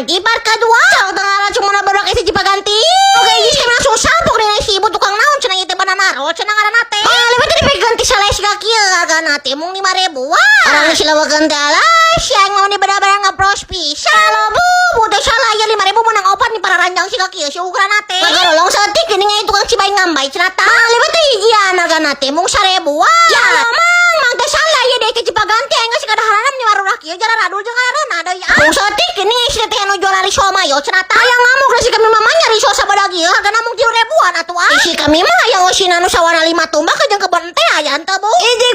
Cipaganti part kedua. Cang tengah cuma na baru kasi Cipaganti. Oke, jadi kami langsung sampok nih si ibu tukang naon cenah ieu teh bananaro cenah ngaranna teh. Lebih tadi peganti salah si kaki harga nate mung 5.000. Orang sila wagan teh alah siang mau ni benar-benar ngapros pisan. Kalau bu teh salah ya 5.000 menang opat nih para ranjang si kaki si ukuran nate. Pagarolong setik geuning aya tukang cibay ngambay cenah tah. Lebih teh hijian harga nate mung 1.000. Ya mang teh salah ya deh Cipaganti aing geus kadaharan di warung kieu jalan radul jeung ngaranna deui. Mung setik geuning si teh anu jualan riso mayo cenah tah. Aya ngamuk si kami mamanya riso sabada kieu hargana mung 3.000-an atuh. Isi kami mah yang usina nu sawana 5 tumbak jeung kebon teh aya henteu bu. Iji